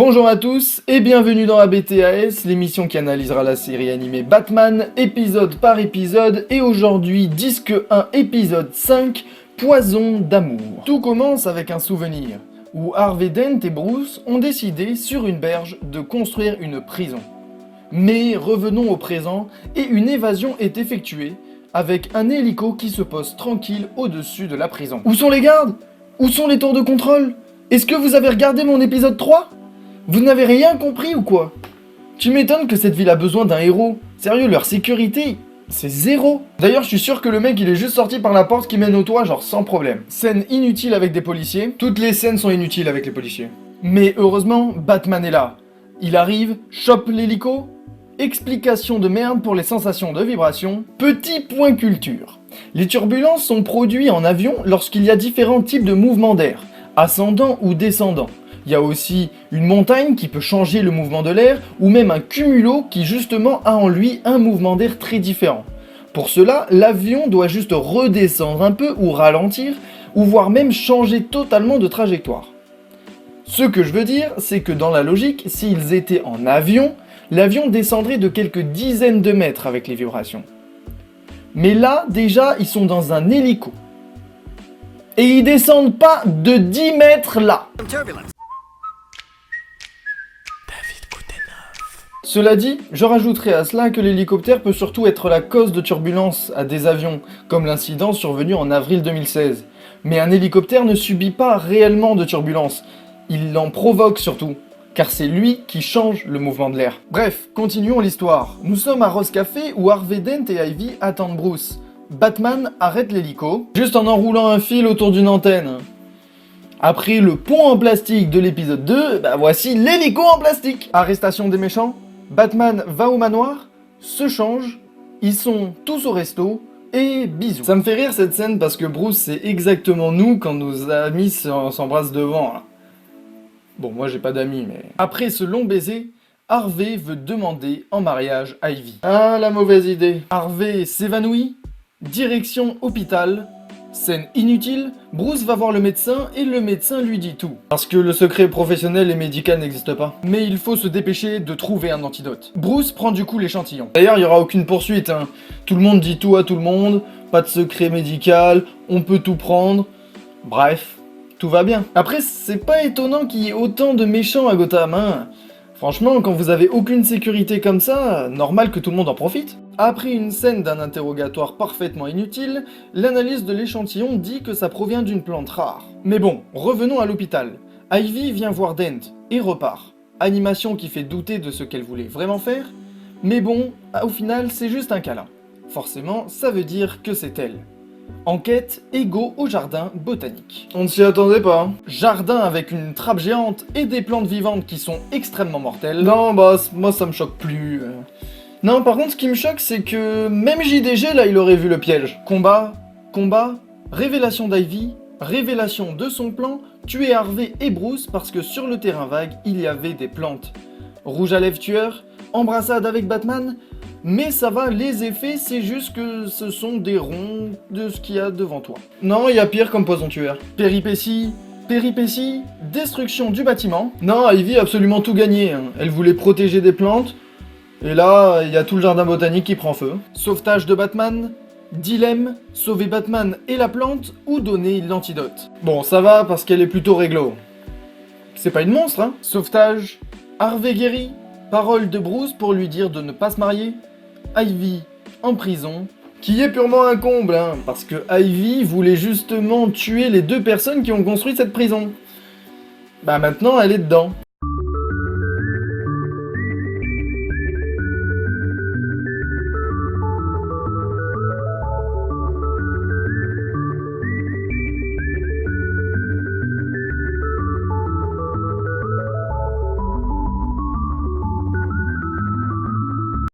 Bonjour à tous et bienvenue dans ABTAS, l'émission qui analysera la série animée Batman, épisode par épisode, et aujourd'hui, disque 1, épisode 5, Poison d'amour. Tout commence avec un souvenir, où Harvey Dent et Bruce ont décidé, sur une berge, de construire une prison. Mais revenons au présent, et une évasion est effectuée, avec un hélico qui se pose tranquille au-dessus de la prison. Où sont les gardes? Où sont les tours de contrôle? Est-ce que vous avez regardé mon épisode 3? Vous n'avez rien compris ou quoi? Tu m'étonnes que cette ville a besoin d'un héros. Sérieux, leur sécurité, c'est zéro. D'ailleurs, je suis sûr que le mec, il est juste sorti par la porte qui mène au toit, genre sans problème. Scène inutile avec des policiers. Toutes les scènes sont inutiles avec les policiers. Mais heureusement, Batman est là. Il arrive, chope l'hélico. Explication de merde pour les sensations de vibration. Petit point culture. Les turbulences sont produites en avion lorsqu'il y a différents types de mouvements d'air, ascendant ou descendant. Il y a aussi une montagne qui peut changer le mouvement de l'air, ou même un cumulo qui justement a en lui un mouvement d'air très différent. Pour cela, l'avion doit juste redescendre un peu ou ralentir, ou voire même changer totalement de trajectoire. Ce que je veux dire, c'est que dans la logique, s'ils étaient en avion, l'avion descendrait de quelques dizaines de mètres avec les vibrations. Mais là, déjà, ils sont dans un hélico. Et ils descendent pas de 10 mètres là. Cela dit, je rajouterai à cela que l'hélicoptère peut surtout être la cause de turbulences à des avions, comme l'incident survenu en avril 2016. Mais un hélicoptère ne subit pas réellement de turbulences, il en provoque surtout, car c'est lui qui change le mouvement de l'air. Bref, continuons l'histoire. Nous sommes à Rose Café où Harvey Dent et Ivy attendent Bruce. Batman arrête l'hélico, juste en enroulant un fil autour d'une antenne. Après le pont en plastique de l'épisode 2, voici l'hélico en plastique. Arrestation des méchants. Batman va au manoir, se change, ils sont tous au resto, et bisous. Ça me fait rire cette scène parce que Bruce c'est exactement nous quand nos amis s'embrassent devant. Là. Bon, moi j'ai pas d'amis, mais... Après ce long baiser, Harvey veut demander en mariage Ivy. Ah, la mauvaise idée. Harvey s'évanouit, direction hôpital. Scène inutile, Bruce va voir le médecin et le médecin lui dit tout. Parce que le secret professionnel et médical n'existe pas. Mais il faut se dépêcher de trouver un antidote. Bruce prend du coup l'échantillon. D'ailleurs, il n'y aura aucune poursuite, hein. Tout le monde dit tout à tout le monde, pas de secret médical, on peut tout prendre. Bref, tout va bien. Après, c'est pas étonnant qu'il y ait autant de méchants à Gotham, hein. Franchement, quand vous avez aucune sécurité comme ça, normal que tout le monde en profite. Après une scène d'un interrogatoire parfaitement inutile, l'analyse de l'échantillon dit que ça provient d'une plante rare. Mais bon, revenons à l'hôpital. Ivy vient voir Dent et repart. Animation qui fait douter de ce qu'elle voulait vraiment faire, mais bon, au final, c'est juste un câlin. Forcément, ça veut dire que c'est elle. Enquête égaux au jardin botanique. On ne s'y attendait pas. Hein. Jardin avec une trappe géante et des plantes vivantes qui sont extrêmement mortelles. Non, moi ça me choque plus. Non, par contre, ce qui me choque, c'est que même JDG, là, il aurait vu le piège. Combat, révélation d'Ivy, révélation de son plan, tuer Harvey et Bruce parce que sur le terrain vague, il y avait des plantes. Rouge à lèvres tueur, embrassade avec Batman, mais ça va, les effets, c'est juste que ce sont des ronds de ce qu'il y a devant toi. Non, il y a pire comme poison tueur. Péripétie, destruction du bâtiment. Non, Ivy a absolument tout gagné, hein. Elle voulait protéger des plantes, et là, il y a tout le jardin botanique qui prend feu. Sauvetage de Batman, dilemme, sauver Batman et la plante, ou donner l'antidote. Bon, ça va, parce qu'elle est plutôt réglo. C'est pas une monstre, hein. Sauvetage, Harvey guéri, parole de Bruce pour lui dire de ne pas se marier, Ivy en prison, qui est purement un comble, hein, parce que Ivy voulait justement tuer les deux personnes qui ont construit cette prison. Maintenant, elle est dedans.